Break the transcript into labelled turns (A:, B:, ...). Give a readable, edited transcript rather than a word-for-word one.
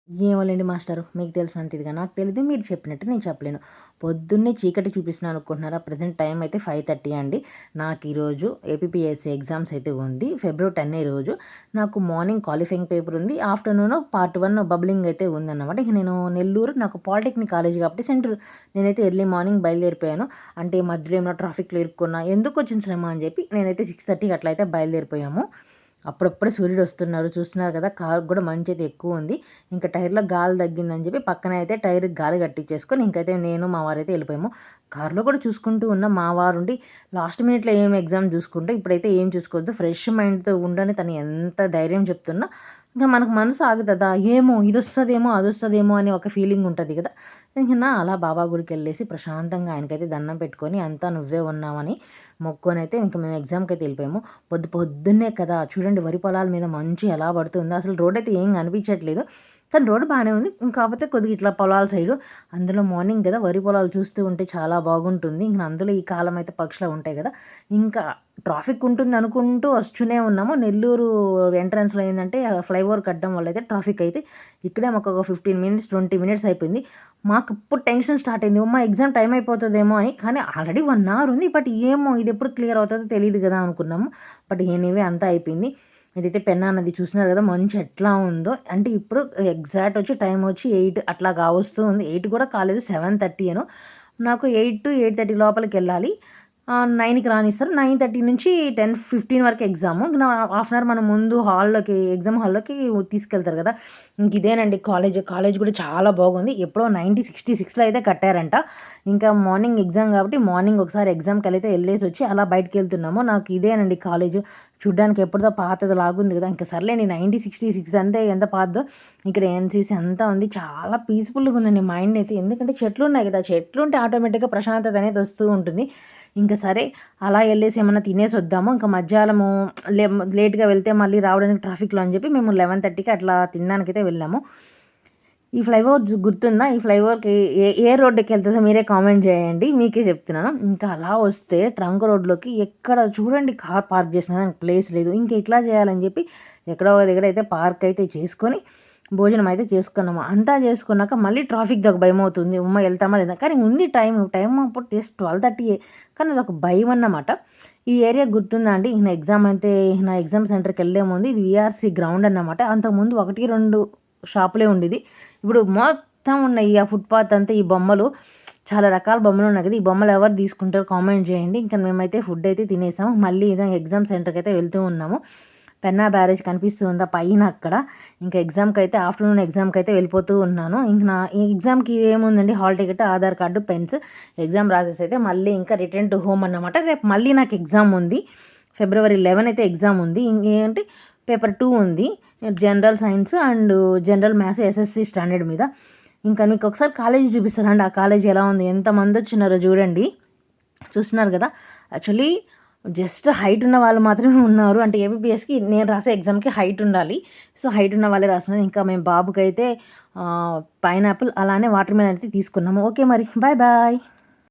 A: ఏమోలేండి మాస్టారు. మీకు తెలిసినంత ఇదిగా నాకు తెలీదు. మీరు చెప్పినట్టు నేను చెప్పలేను. పొద్దున్నే చీకటి చూపిస్తున్నాను అనుకుంటున్నారా? ప్రెజెంట్ టైం అయితే 5:30 అండి. నాకు ఈరోజు ఏపీపీఎస్సీ ఎగ్జామ్స్ అయితే ఉంది. ఫిబ్రవరి 10 ఈరోజు. నాకు మార్నింగ్ క్వాలిఫైయింగ్ పేపర్ ఉంది. ఆఫ్టర్‌నూన్ పార్ట్ 1 బబ్లింగ్ అయితే ఉందన్నమాట. ఇక నేను నెల్లూరు నాకు పాలిటెక్నిక్ కాలేజ్ కాబట్టి సెంటర్ నేనైతే ఎర్లీ మార్నింగ్ బయలుదేరిపోయాను. అంటే మధ్యలో ఏమైనా ట్రాఫిక్‌లో ఇరుక్కున్నా ఎందుకొచ్చిన శ్రమ అని చెప్పి నేనైతే 6:30కి అట్లా అయితే బయలుదేరిపోయాము. అప్పుడప్పుడే సూర్యుడు వస్తున్నారు. చూస్తున్నారు కదా! కారుకి కూడా మంచయితే ఎక్కువుంది. ఇంక టైర్‌లో గాలి తగ్గిందని చెప్పి పక్కన అయితే టైర్‌కి గాలి కట్టించేసుకొని ఇంకైతే నేను, మా వారైతే ఎళ్ళిపోయాము. కార్‌లో కూడా చూసుకుంటూ ఉన్నాం. మా వారుండి లాస్ట్ మినిట్‌లో ఏం ఎగ్జామ్ చూసుకుంటే ఇప్పుడైతే ఏం చూసుకోవద్దు. ఫ్రెష్ మైండ్‌తో ఉండని తను ఎంత ధైర్యం చెప్తున్నా ఇంక మనకు మనసు ఆగదదా! ఏమో ఇదొస్తదేమో, అదొస్తదేమో అని ఒక ఫీలింగ్ ఉంటది కదా! ఇంక అలా బాబా గుడికెళ్ళేసి ప్రశాంతంగా ఆయనకైతే దండం పెట్టుకొని అంతా నువ్వే ఉన్నావని మొక్కొనైతే ఇంక మేము ఎగ్జామ్‌కైతే ఎళ్ళిపోయాము. పొద్దున్నే కదా! చూడండి వరి పొలాల మీద మంచు ఎలా పడుతుందో అసలు రోడ్డయితే ఏం కనిపించట్లేదు. కానీ రోడ్డు బానే ఉంది. కాపోతే కొద్దిగా ఇట్లా పొలాల సైడు అందులో మార్నింగ్ గదా! వరి పొలాలు చూస్తూ ఉంటే చాలా బాగుంటుంది. ఇంక అందులో ఈ కాలం అయితే పక్షులు ఉంటాయి గదా! ఇంకా ట్రాఫిక్ ఉంటుంది అనుకుంటూ వస్తూనే ఉన్నాము. నెల్లూరు ఎంట్రన్స్‌లో ఏందంటే ఫ్లైఓవర్ కట్టడం వల్ల అయితే ట్రాఫిక్ అయితే ఇక్కడే మాకొక 15 మినిట్స్, 20 మినిట్స్ అయిపోయింది. మాకిప్పుడు టెన్షన్ స్టార్ట్ అయింది. ఎగ్జామ్ టైమ్ అయిపోతదేమో అని. కానీ ఆల్రెడీ 1 అవర్ ఉంది. బట్ ఏమో ఇదెప్పుడు క్లియర్ అవుతదో తెలీదు గదా! అనుకున్నాము. బట్ ఎనీవే అంతా అయిపోయింది. ఇదైతే పెన్నా నది చూసినారు కదా! మంచు ఎట్లా ఉందో. అంటే ఇప్పుడు ఎగ్జాక్ట్ వచ్చి టైమ్ వచ్చి 8 అట్లా కావస్తూ ఉంది. 8 కూడా కాలేదు 7:30 ఏనో. నాకు 8-8:30 లోపలికెళ్ళాలి. 9కి రానిస్తారు. 9:30 నుంచి 10:15 వరకు ఎగ్జాము. హాఫ్ అన్ అవర్ మనం ముందు ఎగ్జామ్ హాల్‌లోకి తీసుకెళ్తారు కదా! ఇంక ఇదేనండి కాలేజ్. కాలేజ్ కూడా చాలా బాగుంది. ఎప్పుడో 1966లో అయితే కట్టారంట. ఇంకా మార్నింగ్ ఎగ్జామ్ కాబట్టి మార్నింగ్ ఒకసారి ఎగ్జామ్‌కెళ్ళైతే ఎళ్ళేసొచ్చి అలా బయటికెళ్తున్నాము. నాకు ఇదేనండి కాలేజు. చూడ్డానికి ఎప్పటిదో పాతదిలాగుంది కదా! ఇంక సర్లేండి 1966 అంటే ఎంత పాతదో ఇక్కడ ఎన్‌సీసీ అంతా ఉంది. చాలా పీస్‌ఫుల్‌గా ఉందండి మైండ్ అయితే. ఎందుకంటే చెట్లున్నాయి కదా! చెట్లుంటే ఆటోమేటిక్‌గా ప్రశాంతత అనేది వస్తూ ఉంటుంది. ఇంక సరే అలా ఎళ్ళేసి ఏమన్నా తినేసొద్దాము. ఇంక మధ్యాహ్నము లే లేట్‌గా వెళ్తే మళ్ళీ రావడానికి ట్రాఫిక్‌లో అని చెప్పి మేము 11:30కి అట్లా తినడానికైతే వెళ్ళాము. ఈ ఫ్లైఓవర్ గుర్తుందా? ఈ ఫ్లైఓవర్‌కి ఏ ఏ రోడ్డుకెళ్తదో మీరే కామెంట్ చేయండి. మీకే చెప్తున్నాను. ఇంకా అలా వస్తే ట్రంక్ రోడ్‌లోకి ఎక్కడ చూడండి కార్ పార్క్ చేసినా దానికి ప్లేస్ లేదు. ఇంక ఎట్లా చేయాలని చెప్పి ఎక్కడో ఒక దగ్గర అయితే పార్క్ అయితే చేసుకొని భోజనం అయితే చేసుకున్నాము. అంతా చేసుకున్నాక మళ్ళీ ట్రాఫిక్‌ది ఒక భయమవుతుంది. ఎళ్తామా లేదా? కానీ ఉంది టైం అప్పుడు జస్ట్ 12:30 కానీ అదొక భయం అన్నమాట. ఈ ఏరియా గుర్తుందా అండి? నా ఎగ్జామ్ సెంటర్‌కెళ్ళే ముందు ఇది వీఆర్‌సీ గ్రౌండ్ అన్నమాట. అంతకుముందు 1, 2 షాపులే ఉండేది. ఇప్పుడు మొత్తం ఉన్నాయి. ఆ ఫుట్‌పాత్ అంతా ఈ బొమ్మలు చాలా రకాల బొమ్మలున్నాయి కదా! ఈ బొమ్మలు ఎవరు తీసుకుంటారో కామెంట్ చేయండి. ఇంకా మేమైతే ఫుడ్ అయితే తినేసాము. మళ్ళీ ఎగ్జామ్ సెంటర్‌కైతే వెళ్తూ ఉన్నాము. పెన్నా బ్యారేజ్ కనిపిస్తూ ఉందా పైన అక్కడ. ఇంకా ఆఫ్టర్‌నూన్ ఎగ్జామ్‌కైతే వెళ్ళిపోతూ ఉన్నాను. ఇంక ఈ ఎగ్జామ్‌కి ఏముందండి hall ticket, Aadhaar card, pens exam రాసేసి అయితే మళ్ళీ ఇంకా రిటర్న్ టు హోమ్ అన్నమాట. రేపు మళ్ళీ నాకు ఎగ్జామ్ ఉంది. ఫిబ్రవరి 11 అయితే ఎగ్జామ్ ఉంది. ఇంకేంటి పేపర్ 2 ఉంది. General science and general maths SSC standard మీద. ఇంకా మీకు ఒకసారి కాలేజీ చూపిస్తానండి. ఆ కాలేజీ ఎలా ఉంది? ఎంతమందొచ్చినారో చూడండి. చూస్తున్నారు కదా! యాక్చువల్లీ జస్ట్ హైట్ ఉన్న వాళ్ళు మాత్రమే ఉన్నారు. అంటే ఏబీపీఎస్‌కి నేను రాసే ఎగ్జామ్‌కి హైట్ ఉండాలి. సో, హైట్ ఉన్న వాళ్ళే రాస్తున్నారు. ఇంకా మేము బాబుకైతే పైనాపిల్ అలానే వాటర్ మెలన్ అయితే తీసుకున్నాము. ఓకే మరి. Bye bye.